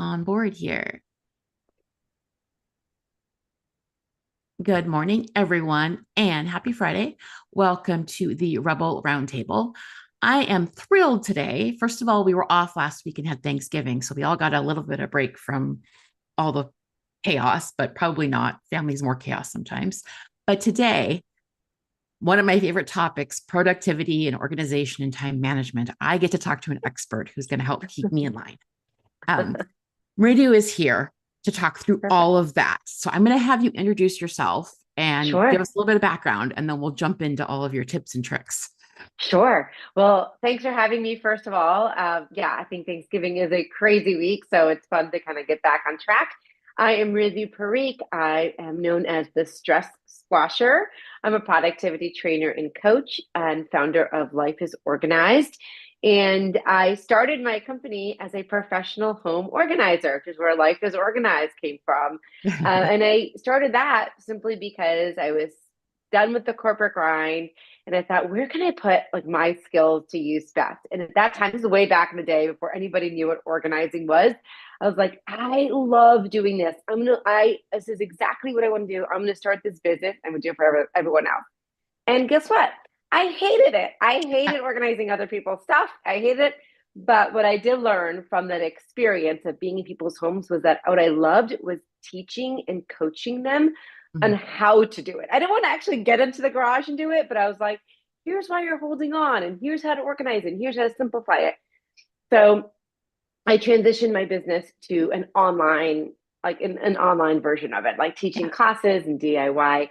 on board here. Good morning, everyone, and happy Friday. Welcome to the Rebel Roundtable. I am thrilled today. First of all, we were off last week and had Thanksgiving, so we all got a little bit of break from all the chaos, but probably not. Family's more chaos sometimes. But today, one of my favorite topics, productivity and organization and time management. I get to talk to an expert who's going to help keep me in line. Mridu is here to talk through Perfect. all of that. So I'm going to have you introduce yourself and give Sure. us a little bit of background, and then we'll jump into all of your tips and tricks. Sure. Well, thanks for having me, first of all. Yeah, I think Thanksgiving is a crazy week, so it's fun to kind of get back on track. I am Mridu Parikh. I am known as the Stress Squasher. I'm a productivity trainer and coach and founder of Life is Organized. And I started my company as a professional home organizer, which is where Life is Organized came from. And I started that simply because I was done with the corporate grind. And I thought, where can I put like my skills to use best? And at that time, this is way back in the day before anybody knew what organizing was. I was like, I love doing this. This is exactly what I want to do. I'm gonna start this business. I'm gonna do it for everyone else. And guess what? I hated it. I hated organizing other people's stuff. I hated it. But what I did learn from that experience of being in people's homes was that what I loved was teaching and coaching them on how to do it. I didn't want to actually get into the garage and do it, but I was like, here's why you're holding on, and here's how to organize it, and here's how to simplify it. So I transitioned my business to an online, like an online version of it, like teaching classes and DIY,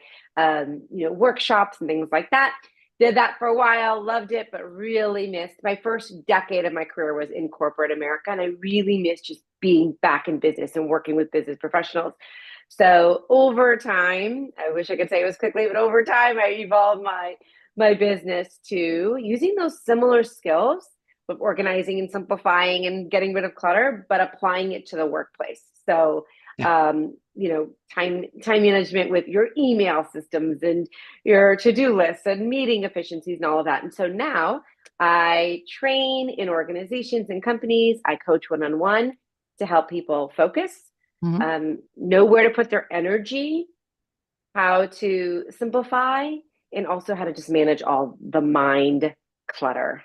workshops and things like that. Did that for a while, loved it, but really missed my first decade of my career was in corporate America. And I really missed just being back in business and working with business professionals. So over time, I wish I could say it was quickly, but over time, I evolved my business to using those similar skills of organizing and simplifying and getting rid of clutter, but applying it to the workplace. So, Yeah. time management with your email systems and your to-do lists and meeting efficiencies and all of that. And so now I train in organizations and companies. I coach one-on-one to help people focus, Mhm. know where to put their energy, how to simplify, and also how to just manage all the mind clutter.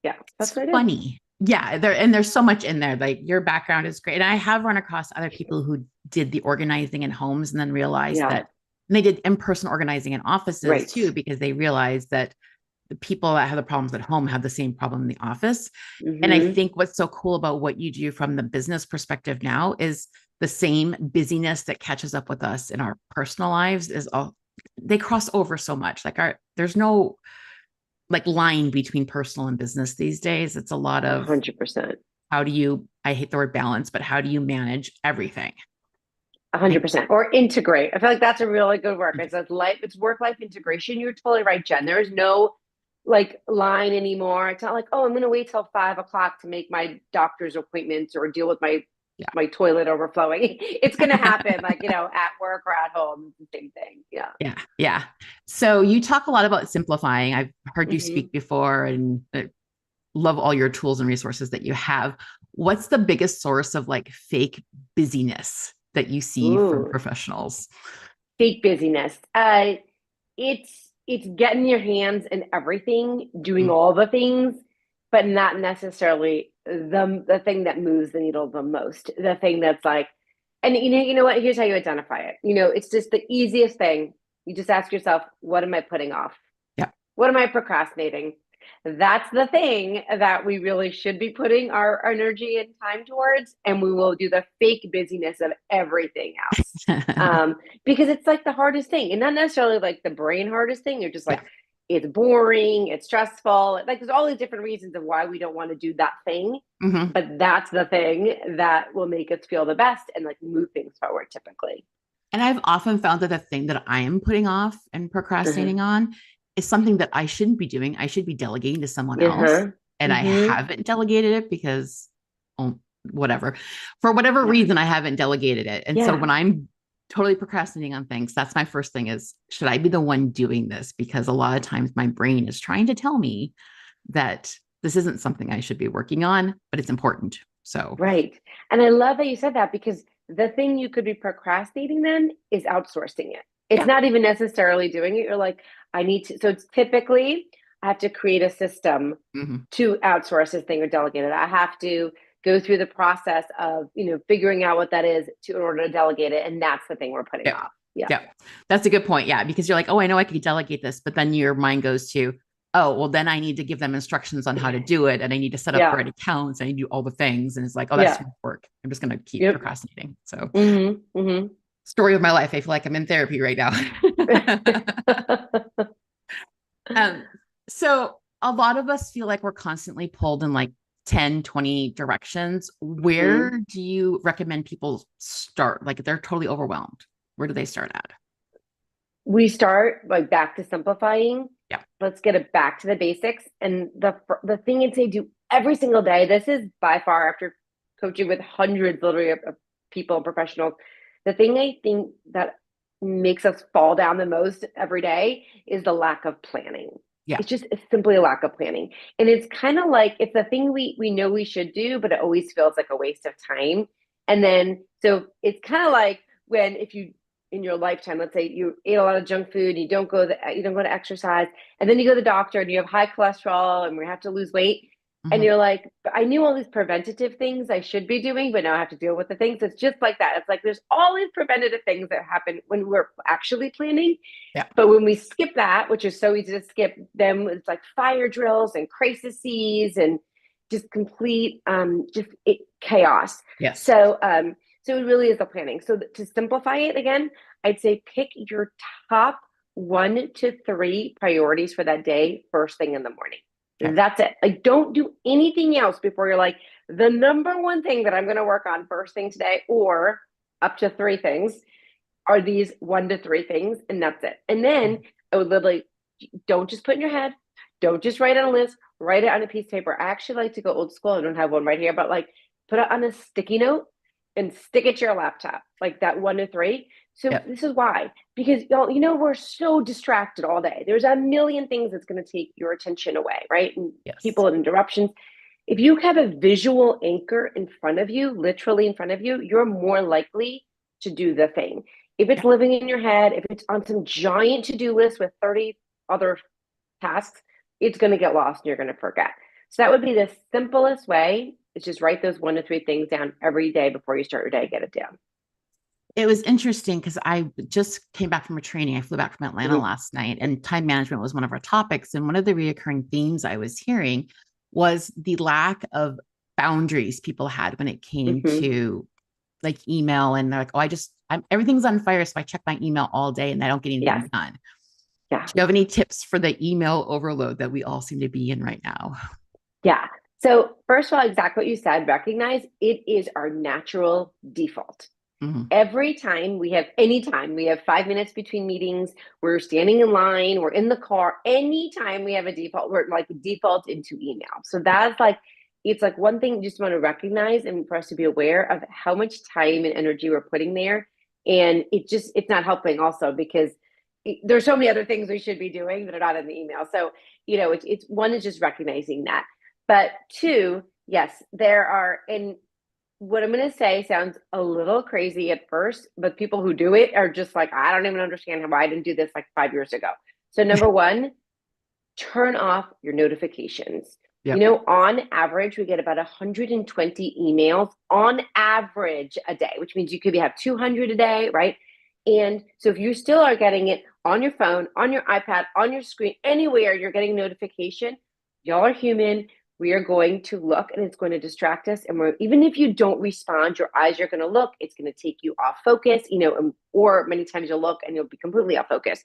Yeah, that's It's what I do. funny. Yeah, there's so much in there. Like your background is great. And I have run across other people who did the organizing in homes and then realized Yeah, that and they did in-person organizing in offices right. too, because they realized that the people that have the problems at home have the same problem in the office. And I Mm-hmm. think what's so cool about what you do from the business perspective now is the same busyness that catches up with us in our personal lives is all they cross over so much. There's no like line between personal and business these days. It's a lot of 100%. how do you, I hate the word balance, but how do you manage everything? A hundred Like, percent. Or integrate. I feel like that's a really good word. It's work life integration. You're totally right, Jen. There is no like line anymore. It's not like, oh, I'm gonna wait till 5 o'clock to make my doctor's appointments or deal with my toilet overflowing. It's gonna happen like, at work or at home. It's the same thing. Yeah. yeah. So you talk a lot about simplifying. I've heard you Mm-hmm. speak before and love all your tools and resources that you have. What's the biggest source of like fake busyness that you see from Ooh, professionals? fake busyness. It's getting your hands in everything, doing Mm, all the things, but not necessarily the thing that moves the needle the most. The thing that's like, and you know what? Here's how you identify it. It's just the easiest thing. You just ask yourself, what am I putting off? yeah. What am I procrastinating? That's the thing that we really should be putting our energy and time towards, and we will do the fake busyness of everything else. Because it's like the hardest thing, and not necessarily like the brain hardest thing. You're just Yeah. like, it's boring, it's stressful. Like there's all these different reasons of why we don't want to do that thing, Hmm. but that's the thing that will make us feel the best and like move things forward typically. And I've often found that the thing that I am putting off and Uh-huh. procrastinating on is something that I shouldn't be doing. I should be delegating to someone else. Uh-huh. And I Mm-hmm. haven't delegated it because, oh, whatever, for whatever Yeah. reason, I haven't delegated it. And so Yeah. when I'm totally procrastinating on things, that's my first thing is, should I be the one doing this? Because a lot of times my brain is trying to tell me that this isn't something I should be working on, but it's important. So Right. And I love that you said that because the thing you could be procrastinating then is outsourcing it. It's yeah. not even necessarily doing it. You're like, I need to. So it's typically, I have to create a system Mhm. to outsource this thing or delegate it. I have to go through the process of, figuring out what that is in order to delegate it. And that's the thing we're putting Yeah. off. Yeah. Yeah. That's a good point. Yeah. Because you're like, oh, I know I could delegate this, but then your mind goes to, oh, well, then I need to give them instructions on how to do it. And I need to set up the Yeah. right accounts. And I need to do all the things. And it's like, oh, that's too Yeah. much work. I'm just going to keep Yep. procrastinating. So, Mm-hmm. story of my life. I feel like I'm in therapy right now. Mm-hmm. um, so, a lot of us feel like we're constantly pulled in like 10, 20 directions. Mm-hmm. Where do you recommend people start? Like, if they're totally overwhelmed, where do they start at? We start like back to simplifying. Yeah. Let's get it back to the basics. And the thing I'd say do every single day. This is by far after coaching with hundreds, literally, of people and professionals. The thing I think that makes us fall down the most every day is the lack of planning. Yeah. It's simply a lack of planning, and it's kind of like it's the thing we know we should do, but it always feels like a waste of time. And then so it's kind of like when if you in your lifetime, let's say you ate a lot of junk food, you don't go to exercise, and then you go to the doctor and you have high cholesterol and we have to lose weight. And Mhm. you're like, I knew all these preventative things I should be doing, but now I have to deal with the things. It's just like that. It's like there's all these preventative things that happen when we're actually planning. Yeah. But when we skip that, which is so easy to skip, then it's like fire drills and crises and just complete chaos. Yes. So it really is the planning. So to simplify it again, I'd say pick your top 1 to 3 priorities for that day first thing in the morning. Okay. That's it. Like, don't do anything else before you're like, the number one thing that I'm going to work on first thing today, or up to 3 things, are these 1 to 3 things, and that's it. And then I would literally don't just put in your head, don't just write on a list, write it on a piece of paper. I actually like to go old school. I don't have one right here, but like put it on a sticky note and stick it to your laptop, like that 1 to 3. So Yeah. this is why, because y'all, we're so distracted all day. There's a million things that's going to take your attention away, right? And Yes. people and interruptions. If you have a visual anchor in front of you, literally in front of you, you're more likely to do the thing. If it's Yeah. living in your head, if it's on some giant to-do list with 30 other tasks, it's going to get lost and you're going to forget. So that would be the simplest way is just write those 1 to 3 things down every day before you start your day, get it down. It was interesting because I just came back from a training. I flew back from Atlanta Mm-hmm. last night, and time management was one of our topics. And one of the reoccurring themes I was hearing was the lack of boundaries people had when it came Mm-hmm. to like email. And they're like, oh, everything's on fire. So I check my email all day and I don't get Yes. anything done. Yeah. Do you have any tips for the email overload that we all seem to be in right now? Yeah. So first of all, exactly what you said, recognize it is our natural default. Mhm. Anytime we have 5 minutes between meetings, we're standing in line, we're in the car, anytime we have a default, we're like default into email. So that's like, it's like one thing you just want to recognize and for us to be aware of how much time and energy we're putting there. And it's not helping also because there's so many other things we should be doing that are not in the email. So, it's one is just recognizing that. But two, yes, there are, and what I'm going to say sounds a little crazy at first, but people who do it are just like, I don't even understand how I didn't do this like 5 years ago. So, number one, turn off your notifications. Yep. On average, we get about 120 emails on average a day, which means you could have 200 a day, right? And so if you still are getting it on your phone, on your iPad, on your screen, anywhere you're getting notification, y'all are human. We are going to look and it's going to distract us. And even if you don't respond, your eyes are going to look, it's going to take you off focus, or many times you'll look and you'll be completely off focus.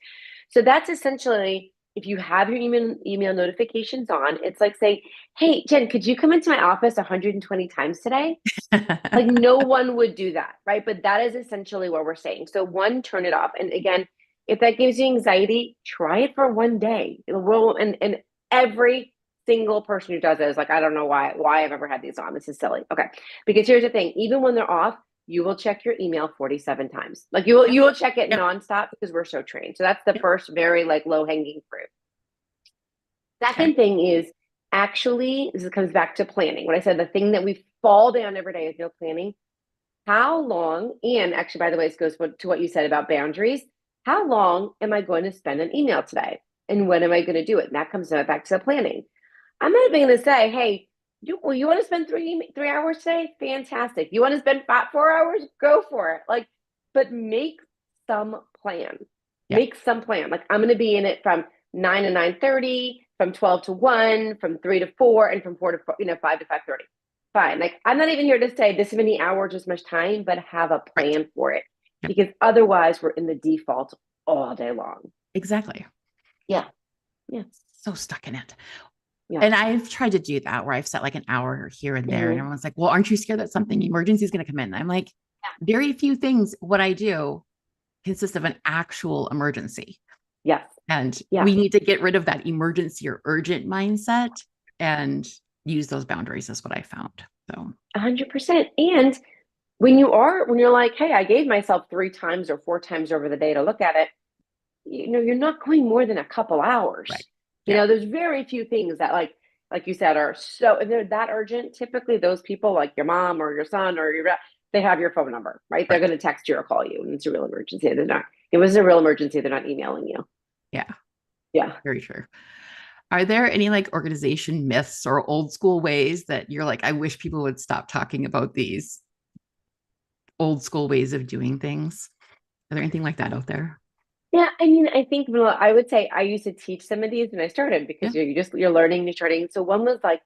So that's essentially if you have your email notifications on, it's like saying, hey, Jen, could you come into my office 120 times today? Like no one would do that, right? But that is essentially what we're saying. So one, turn it off. And again, if that gives you anxiety, try it for one day. It will, and every single person who does it is like, I don't know why I've ever had these on. This is silly. Okay. Because here's the thing, even when they're off, you will check your email 47 times. Like Yep. you will check it Yep. nonstop because we're so trained. So that's the Yep. first very like low hanging fruit. Okay. Second thing is actually, this comes back to planning. When I said the thing that we fall down every day with no planning, how long, and actually, by the way, this goes to what you said about boundaries. How long am I going to spend on email today? And when am I going to do it? And that comes back to the planning. I'm not even going to say, hey, you want to spend 3 hours today? Fantastic. You want to spend 4 hours? Go for it. Like, but make some plan. Yeah. Make some plan. Like, I'm going to be in it from 9 to 9:30, from 12 to 1, from 3 to 4, and from 4 to 4, 5 to 5:30. Fine. Like, I'm not even here to say this many hours, this much time, but have a Right. plan for it, Yeah. because otherwise we're in the default all day long. Exactly. Yeah. Yeah. So stuck in it. Yeah. And I've tried to do that where I've set like an hour here and there. And Mm-hmm. everyone's like, well, aren't you scared that something emergency is going to come in? And I'm like, very few things what I do consists of an actual emergency. Yes. And Yeah. we need to get rid of that emergency or urgent mindset and use those boundaries is what I found. So 100%. And when you're like, hey, I gave myself 3 times or 4 times over the day to look at it, you're not going more than a couple right. hours. Yeah. There's very few things that like you said, are so, if they're that urgent. Typically those people, like your mom or your son or they have your phone number, right? They're Right. going to text you or call you, and it's a real emergency. It was a real emergency. They're not emailing you. Yeah. Yeah. Very true. Are there any like organization myths or old school ways that you're like, I wish people would stop talking about these old school ways of doing things? Are there anything like that out there? Yeah, I mean, I think, I would say I used to teach some of these when I started, because Yeah. you're learning, you're starting. So one was like,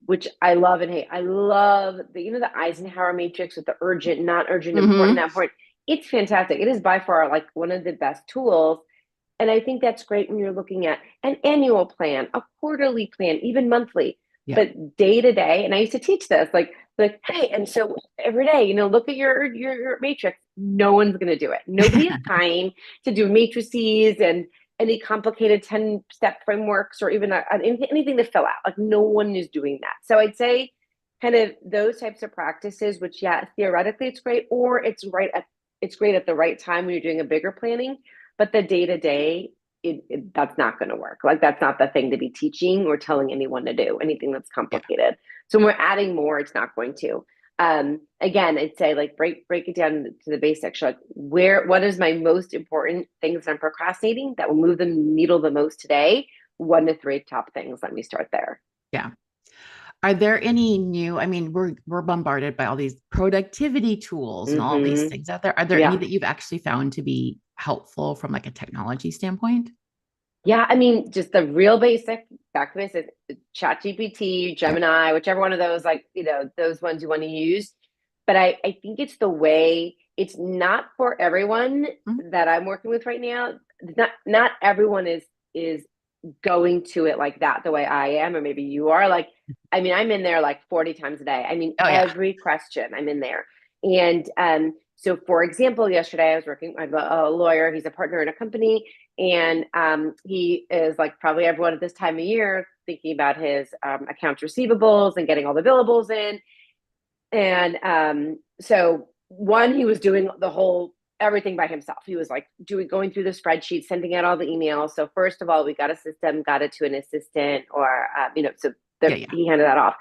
which I love and hate. I love the Eisenhower matrix with the urgent, not urgent, important, Mm-hmm. not important. It's fantastic. It is by far like one of the best tools. And I think that's great when you're looking at an annual plan, a quarterly plan, even monthly, Yeah. but day to day. And I used to teach this, like, hey, and so every day, look at your matrix. No one's going to do it. Nobody has time to do matrices and any complicated 10-step frameworks, or even anything to fill out. Like, no one is doing that. So I'd say kind of those types of practices, which, yeah, theoretically it's great, or it's great at the right time when you're doing a bigger planning, but the day to day, that's not going to work. Like, that's not the thing to be teaching or telling anyone to do, anything that's Yeah. complicated. So when we're adding more, it's not going to. Again, I'd say, like, break it down to the basics. Like, what is my most important things I'm procrastinating that will move the needle the most today? 1 to 3 top things. Let me start there. Yeah. Are there any new, I mean, we're bombarded by all these productivity tools and all these Mm-hmm. things out there. Are there any Yeah. that you've actually found to be helpful from like a technology standpoint? Yeah, I mean, just the real basic, back to basics, ChatGPT, Yep. Gemini, whichever one of those, like, those ones you want to use. But I think it's the way, it's not for everyone Mhm. that I'm working with right now. Not everyone is going to it like that, the way I am, or maybe you are. Like, I mean, I'm in there like 40 times a day. I mean, Oh yeah. every question I'm in there. And so, for example, yesterday I was working, I'm a lawyer, he's a partner in a company, and he is, like probably everyone at this time of year, thinking about his accounts receivables and getting all the billables in. And so, one, he was doing the whole everything by himself. He was like going through the spreadsheet, sending out all the emails. So first of all, we got a system, got it to an assistant, or so Yeah. Yeah. he handed that off.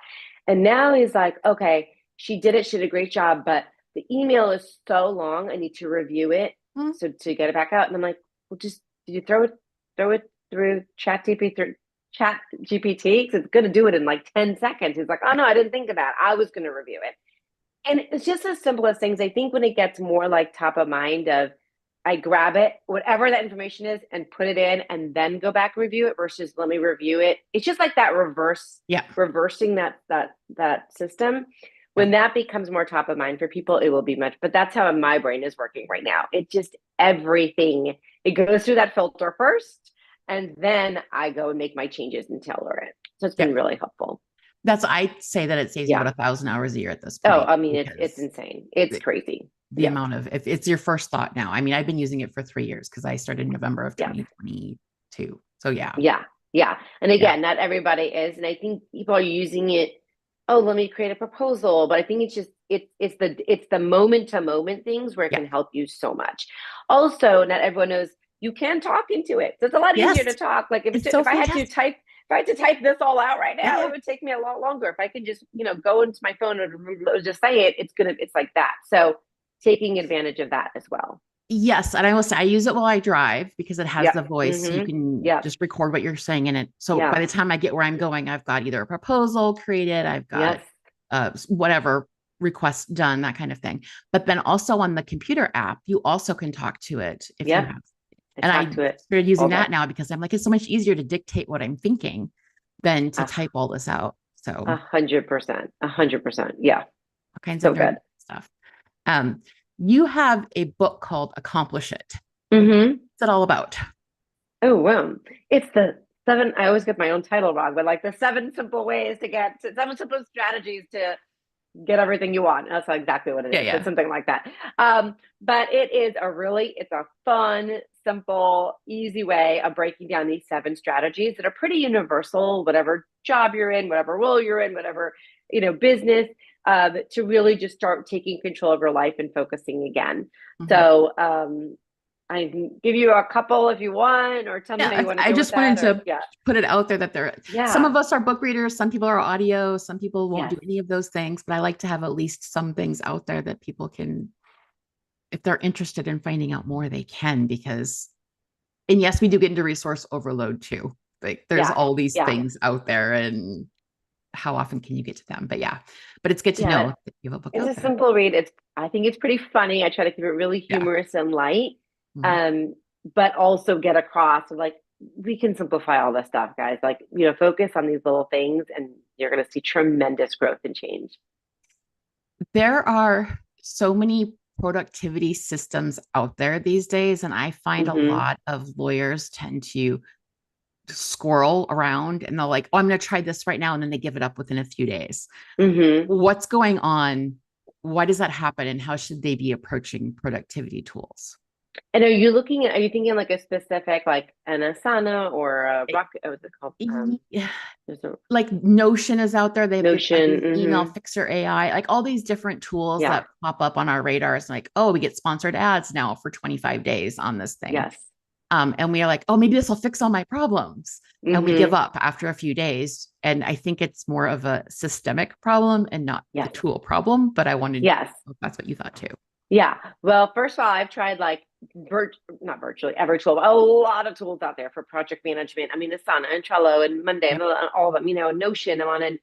And now he's like, okay, she did it. She did a great job, but the email is so long. I need to review it, Mhm. so to get it back out. And I'm like, well, just did you throw it through Chat GPT? Because it's going to do it in like 10 seconds. He's like, oh no, I didn't think of that. I was going to review it. And it's just as simple as things. I think when it gets more like top of mind, of I grab it, whatever that information is, and put it in, and then go back and review it, versus let me review it. It's just like that Yeah. reversing that system. Yeah. When that becomes more top of mind for people, it will be much. But that's how my brain is working right now. It just, everything, it goes through that filter first, and then I go and make my changes and tailor it. So it's Yeah. been really helpful. I'd say that it saves you Yeah. about 1,000 hours a year at this Oh, point I mean, it's because insane. It's crazy. the Yeah. amount of, if it's your first thought now, I mean, I've been using it for 3 years because I started in November of Yeah. 2022. So yeah. Yeah. Yeah. And Yeah. again, not everybody is. And I think people are using it. Oh, let me create a proposal. But I think it's just, it's the moment to moment things where it Yeah. can help you so much. Also, not everyone knows you can talk into it. So it's a lot easier to Yes. talk. Like, It's so if I had to fantastic. type, I had to type this all out right now, Yeah. it would take me a lot longer. If I could just, go into my phone and just say it, it's like that. So taking advantage of that as well. Yes, and I will say I use it while I drive because it has the Yep. voice, so you can Yep. just record what you're saying in it. So by Yeah. the time I get where I'm going, I've got either a proposal created, I've got Yes. whatever request done, that kind of thing. But then also on the computer app, you also can talk to it if you Yep. have. I And talk I to it started all using day. that now because I'm like, it's so much easier to dictate what I'm thinking than to A type all this out. So all 100%. 100%. Yeah. kinds of So nerd good. stuff. Um, you have a book called Accomplish It. Mm-hmm. What's it all about? Oh, wow. It's the seven, I always get my own title wrong, but like the seven simple ways to get to seven simple strategies to get everything you want. That's exactly what it Yeah, is. It's yeah. something like that. But it's a fun, simple, easy way of breaking down these seven strategies that are pretty universal, whatever job you're in, whatever role you're in, whatever, business, to really just start taking control of your life and focusing again. Mhm. So, I can give you a couple if you want, or tell me how Yeah, you want to I go with just wanted that, or to yeah. put it out there that some Yeah. of us are book readers, some people are audio, some people won't do Yes. any of those things, but I like to have at least some things out there that people can, if they're interested in finding out more, they can, because, and yes, we do get into resource overload too. Like there's Yeah. all these Yeah. things out there, and how often can you get to them? But yeah, but it's good to Yeah. know that you have a book It's out a there. simple read. I think it's pretty funny. I try to keep it really Yeah. humorous and light. Mhm. Um, but also get across like we can simplify all this stuff, guys. Like, focus on these little things and you're gonna see tremendous growth and change. There are so many productivity systems out there these days, and I find a Mm-hmm. lot of lawyers tend to squirrel around and they're like, oh, I'm going to try this right now. And then they give it up within a few days. Mm-hmm. What's going on? Why does that happen? And how should they be approaching productivity tools? And are you thinking like a specific like an Asana or a rock what's it called? Yeah. There's a Like Notion is out there. I Notion. use Email Mm-hmm. Fixer AI, like all these different tools Yeah. that pop up on our radars. Like, oh, we get sponsored ads now for 25 days on this thing. Yes. And we are like, oh, maybe this will fix all my problems. And we give Mm-hmm. up after a few days. And I think it's more of a systemic problem and not the Yes. tool problem. But I wanted, Yes. if that's what you thought too. Yeah. Well, first of all, I've tried like not virtually every tool, but a lot of tools out there for project management. I mean, Asana and Trello and Monday, Yep. and all of them, Notion. I'm on, and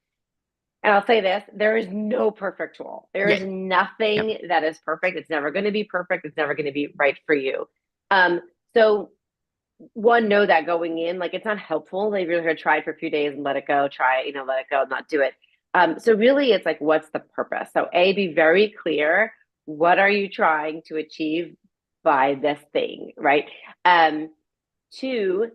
I'll say this: there is no perfect tool. There Yeah. is Yep. nothing that is perfect. It's never going to be perfect. It's never going to be right for you. So one, know that going in, like it's not helpful. Like you're going to try it for a few days and let it go. Try, let it go, not do it. So really, it's like, what's the purpose? So A, be very clear. What are you trying to achieve by this thing, right? Two,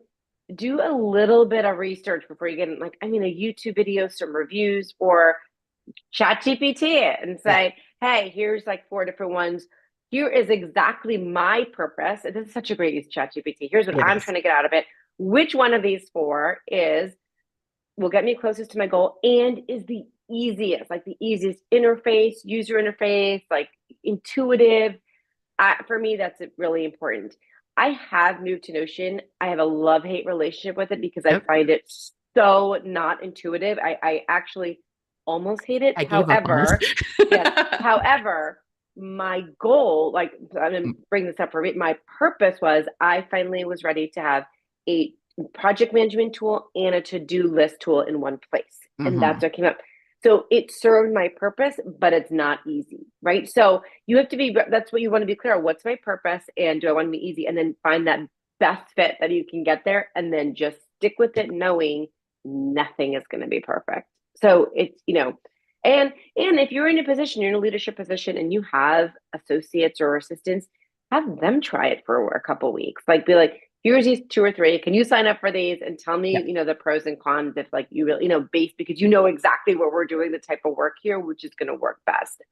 do a little bit of research before you get in, like, a YouTube video, some reviews, or chat GPT it and Yeah. say, hey, here's like four different ones. Here is exactly my purpose. This is such a great use of chat GPT. Here's what It I'm is. trying to get out of it. Which one of these four will get me closest to my goal and is the easiest interface, user interface, like intuitive. For me, that's really important. I have moved to Notion. I have a love-hate relationship with it because I Yep. find it so not intuitive. I actually almost hate it. I gave up on However, yes. it. However, my goal, like I'm gonna bring this up for me, my purpose was I finally was ready to have a project management tool and a to-do list tool in one place. And that's Mhm. what came up. So it served my purpose, but it's not easy, right? So you have to that's what you want to be clear on. What's my purpose and do I want to be easy? And then find that best fit that you can get there and then just stick with it knowing nothing is going to be perfect. So it's, and if you're in a position, you're in a leadership position and you have associates or assistants, have them try it for a couple weeks. Like be like, here's these two or three. Can you sign up for these and tell me, Yeah. the pros and cons if like you really, based because exactly what we're doing, the type of work here, which is going to work best.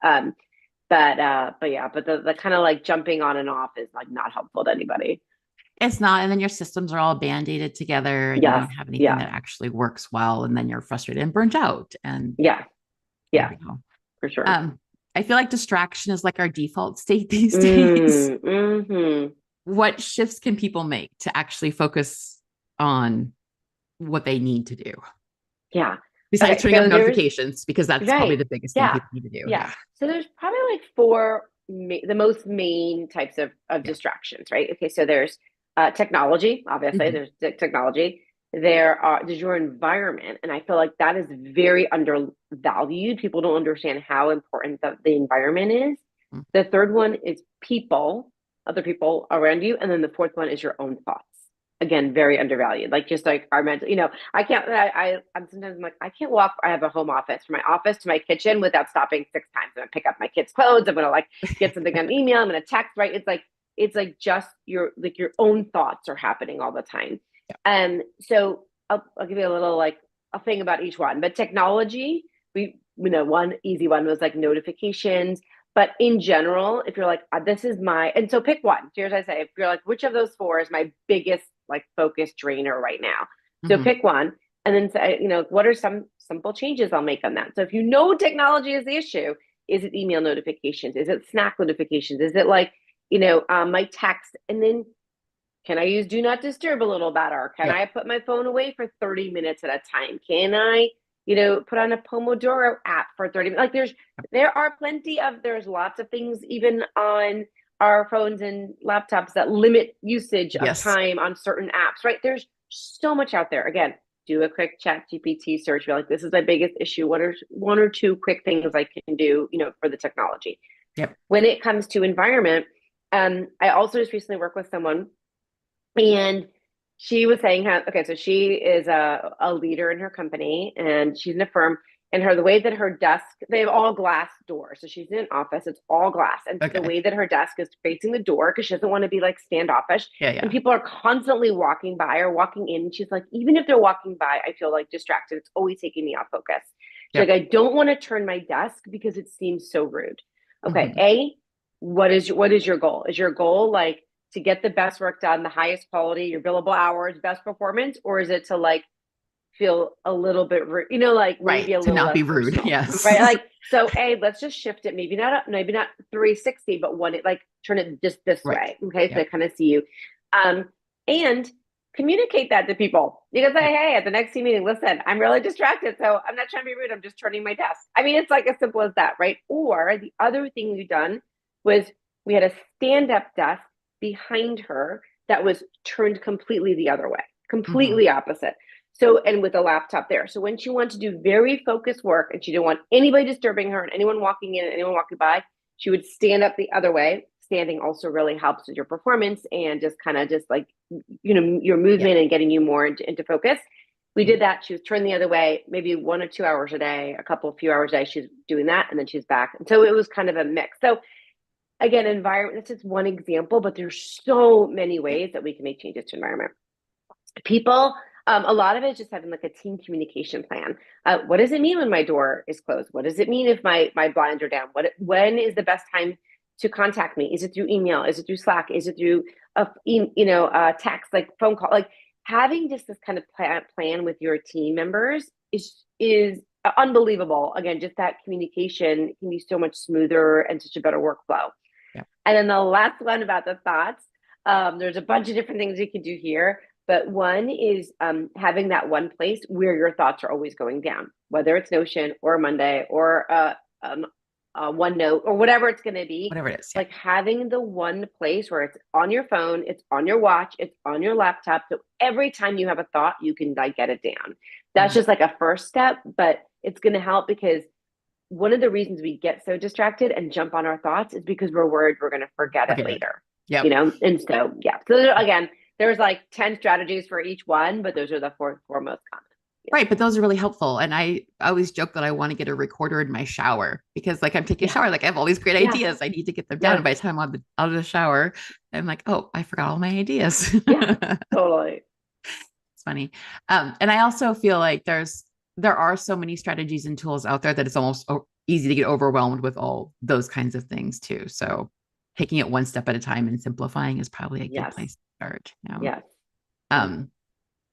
But yeah, but the kind of like jumping on and off is like not helpful to anybody. It's not. And then your systems are all band-aided together and you Yes. don't have anything Yeah. that actually works well. And then you're frustrated and burnt out. And Yeah. there Yeah. we go. For sure. Um, I feel like distraction is like our default state these days. Mm-hmm. What shifts can people make to actually focus on what they need to do Yeah. besides Okay. turning off So there's notifications, because that's probably right. the biggest thing Yeah. people need to do. Yeah. Yeah. So there's probably like four the most main types of Yeah. distractions, right? Okay. So there's technology, obviously, Mhm. there's there's your environment. And I feel like that is very undervalued. People don't understand how important the environment is. Mhm. The third one is people, other people around you. And then the fourth one is your own thoughts. Again, very undervalued. Like just like our mental, I can't. I'm sometimes I'm like I can't walk. I have a home office from my office to my kitchen without stopping 6 times. I'm gonna pick up my kids' clothes. I'm gonna like get something on email. I'm gonna text. Right? It's like just your own thoughts are happening all the time. So I'll give you a little like a thing about each one. But technology, one easy one was like notifications. But in general, if you're like, this is and so pick one. Here's what I say. If you're like, which of those four is my biggest like focus drainer right now? So Mhm. pick one and then say, what are some simple changes I'll make on that? So if technology is the issue, is it email notifications? Is it Slack notifications? Is it like, my text? And then can I use do not disturb a little better? Can Yep. I put my phone away for 30 minutes at a time? Can I, put on a Pomodoro app for 30 minutes? Like there's lots of things even on our phones and laptops that limit usage of Yes. time on certain apps, right? There's so much out there. Again, do a quick chat GPT search. Be like, this is my biggest issue. What are one or two quick things I can do, for the technology? Yep. When it comes to environment, I also just recently worked with someone and she was saying how, okay, so she is a leader in her company and she's in a firm and the way that her desk, they have all glass doors. So she's in an office, it's all glass. And the Okay. way that her desk is facing the door, because she doesn't want to be like standoffish. Yeah. And Yeah. people are constantly walking by or walking in. And she's like, even if they're walking by, I feel like distracted. It's always taking me off focus. She's like, Yep. I don't want to turn my desk because it seems so rude. Okay. Mhm. What is your goal? Is your goal like to get the best work done, the highest quality, your billable hours, best performance, or is it to like feel a little bit, like Right. maybe a To little not less be rude. personal, Yes. right? Like, so let's just shift it. Maybe not 360, but like turn it just this Right. way. Okay. So I Yep. kind of see you. Um, and communicate that to people. You can say, Yep. hey, at the next team meeting, listen, I'm really distracted. So I'm not trying to be rude. I'm just turning my desk. I mean, it's like as simple as that, right? Or the other thing we've done was we had a stand-up desk behind her that was turned completely the other way, Mhm. completely opposite. So, and with a laptop there. So when she wanted to do very focused work and she didn't want anybody disturbing her and anyone walking in and anyone walking by, she would stand up the other way. Standing also really helps with your performance and just kind of just like, your Yep. movement and getting you more into focus. We Mhm. did that. She was turned the other way, maybe 1 or 2 hours a day, a few hours a day. She's doing that and then she's back. And so it was kind of a mix. So again, environment, that's just one example, but there's so many ways that we can make changes to environment. People, a lot of it is just having like a team communication plan. What does it mean when my door is closed? What does it mean if my blinds are down? When is the best time to contact me? Is it through email? Is it through Slack? Is it through text, like phone call? Like having just this kind of plan with your team members is unbelievable. Again, just that communication can be so much smoother and such a better workflow. Yep. And then the last one about the thoughts, there's a bunch of different things you can do here, but one is having that one place where your thoughts are always going down, whether it's Notion or Monday or OneNote or whatever it's going to be. Whatever it is. Yeah. Like having the one place where it's on your phone, it's on your watch, it's on your laptop. So every time you have a thought, you can like get it down. That's Mhm. just like a first step, but it's going to help because one of the reasons we get so distracted and jump on our thoughts is because we're worried we're going to forget it Forget it. later, Yep. And so, yeah. So again, there's like 10 strategies for each one, but those are the four most common. Yeah. Right, but those are really helpful. And I always joke that I want to get a recorder in my shower because, like, I'm taking a Yeah. shower, like I have all these great Yeah. ideas. I need to get them down. And Yes. by the time I'm out of the shower, I'm like, oh, I forgot all my ideas. Yeah. Totally. It's funny. And I also feel like there are so many strategies and tools out there that it's almost easy to get overwhelmed with all those kinds of things too. So taking it one step at a time and simplifying is probably a good Yes. place to start. Yes. Yeah. Um,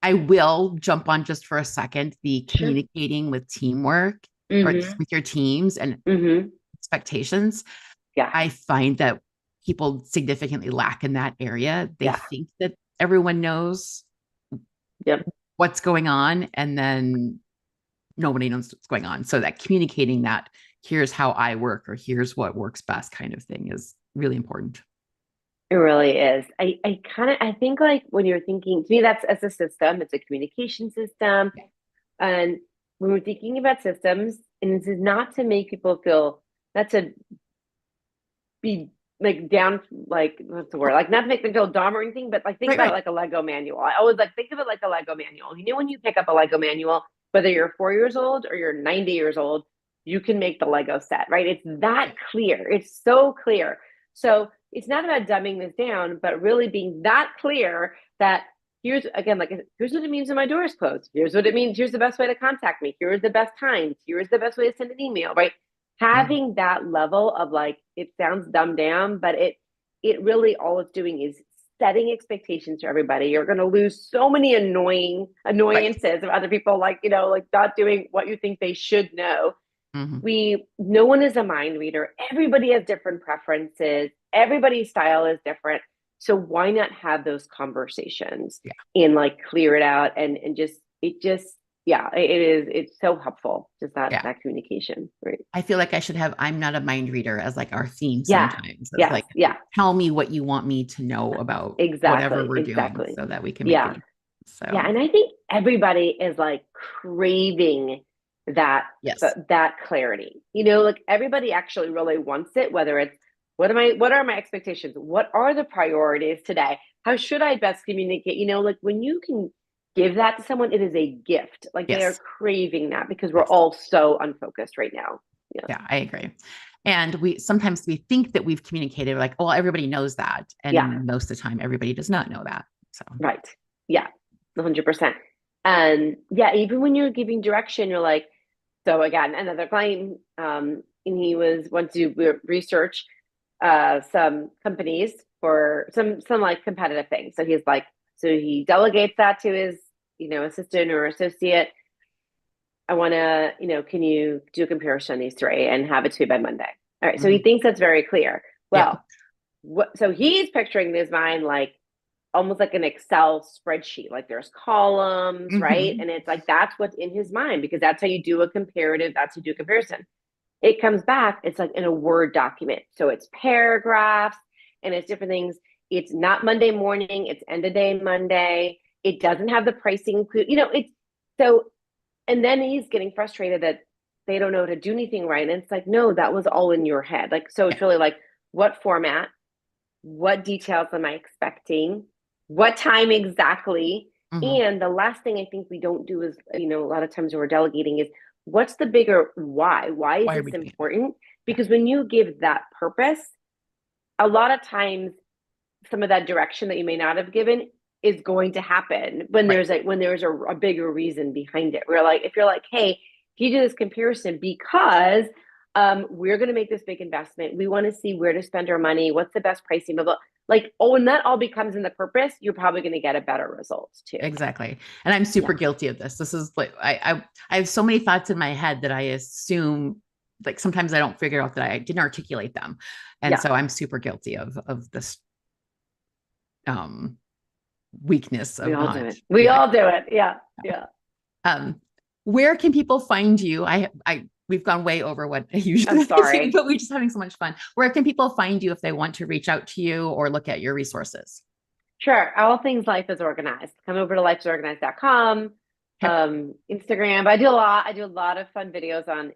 I will jump on just for a second the Sure. communicating with teamwork or Mm-hmm. with your teams and Mm-hmm. expectations. Yeah. I find that people significantly lack in that area. They Yeah. think that everyone knows Yep. what's going on, and then nobody knows what's going on. So that communicating that here's how I work or here's what works best kind of thing is really important. It really is. I think like when you're thinking, to me, that's as a system, it's a communication system. And when we're thinking about systems, and this is not to make people feel, not to be like down, like what's the word? Like not to make them feel dumb or anything, but like think Right, about it right. like a Lego manual. I always like think of it like a Lego manual. You know, when you pick up a Lego manual, whether you're 4 years old or you're 90 years old, you can make the Lego set, right? It's that clear. It's so clear. So it's not about dumbing this down, but really being that clear that here's again, like here's what it means when my door is closed. Here's what it means. Here's the best way to contact me. Here's the best times. Here's the best way to send an email, right? Mhm. Having that level of like it sounds dumbed down, but it really all it's doing is setting expectations for everybody. You're going to lose so many Right. annoyances of other people, like like not doing what you think they should know. Mhm. We No one is a mind reader. Everybody has different preferences. Everybody's style is different. So why not have those conversations Yeah. and like clear it out and just it just yeah, it is it's so helpful just Yeah. that communication, right? I feel like I should have I'm not a mind reader as like our theme Yeah. sometimes. It's Yes. like Yeah. tell me what you want me to know about whatever Exactly. we're doing Exactly. so that we can make Yeah. it. Yeah. So And I think everybody is like craving that yes. that clarity. Like everybody actually really wants it, whether it's what are my expectations? What are the priorities today? How should I best communicate? Like when you can give that to someone, it is a gift. Like they are Yes. craving that because we're Yes. all so unfocused right now. Yeah. Yeah, I agree. And we sometimes we think that we've communicated like, well, everybody knows that. Yeah. And most of the time, everybody does not know that. So Right. Yeah. 100%. And yeah, even when you're giving direction, you're like, so again, another client, and he was went to research some companies for some like competitive things. So he's like, so he delegates that to his, assistant or associate. I want to, can you do a comparison on these three and have it to me by Monday? All right. So he mhm. thinks that's very clear. Yep. Well, so he's picturing in his mind like almost like an Excel spreadsheet, like there's columns, right? Mhm. And it's like that's what's in his mind because that's how you do a comparative, that's how you do a comparison. It comes back, it's like in a Word document. So it's paragraphs and it's different things. It's not Monday morning, it's end of day Monday. It doesn't have the pricing include, it's so, and then he's getting frustrated that they don't know how to do anything right. And it's like, no, that was all in your head. Like, so it's Yeah. really like, what format? What details am I expecting? What time exactly? Mhm. And the last thing I think we don't do is, a lot of times when we're delegating is what's the bigger why? Why is Why are this we doing it? important? Yeah. Because when you give that purpose, a lot of times some of that direction that you may not have given is going to happen when Right. there's a bigger reason behind it. We're like, if you're like, hey, can you do this comparison because we're going to make this big investment. We want to see where to spend our money. What's the best pricing? Blah, blah. Like, oh, when that all becomes in the purpose, you're probably going to get a better results too. Exactly. And I'm super Yeah. guilty of this. This is like I have so many thoughts in my head that I assume like sometimes I don't figure out that I didn't articulate them. And Yeah. so I'm super guilty of this um weakness We of all do not it. We yeah. all do it. Yeah. Yeah. Um, where can people find you? I we've gone way over what I I'm usually say, sorry. but we're just having so much fun. Where can people find you if they want to reach out to you or look at your resources? Sure. All things life is organized. Come over to lifesorganized.com, Okay. Instagram. I do a lot of fun videos on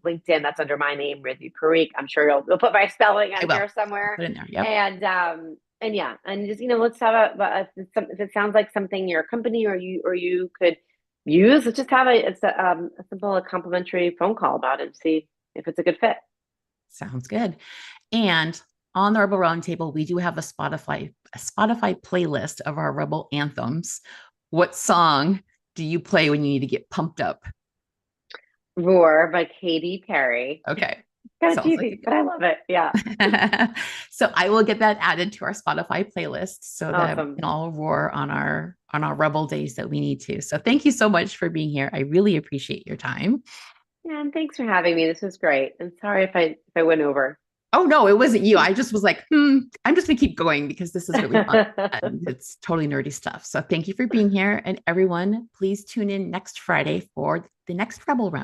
LinkedIn. That's under my name, Mridu Parikh. I'm sure you'll put my spelling I on will. here I'll somewhere. put it in there. Yep. And yeah, and just let's have if it sounds like something your company or you could use, let's just have a simple complimentary phone call about it and see if it's a good fit. Sounds good. And on the Rebel Roundtable, we do have a Spotify playlist of our Rebel anthems. What song do you play when you need to get pumped up? Roar by Katy Perry. Okay. Kind of Sounds like cheesy, but I love it. Yeah. a so I will get that added to our Spotify playlist so that we Awesome. can all roar on our Rebel days that we need to. So thank you so much for being here. I really appreciate your time. Yeah, and thanks for having me. This was great. And sorry if I went over. Oh no, it wasn't you. I just was like, I'm just gonna keep going because this is really fun. And it's totally nerdy stuff. So thank you for being here. And everyone, please tune in next Friday for the next Rebel Round.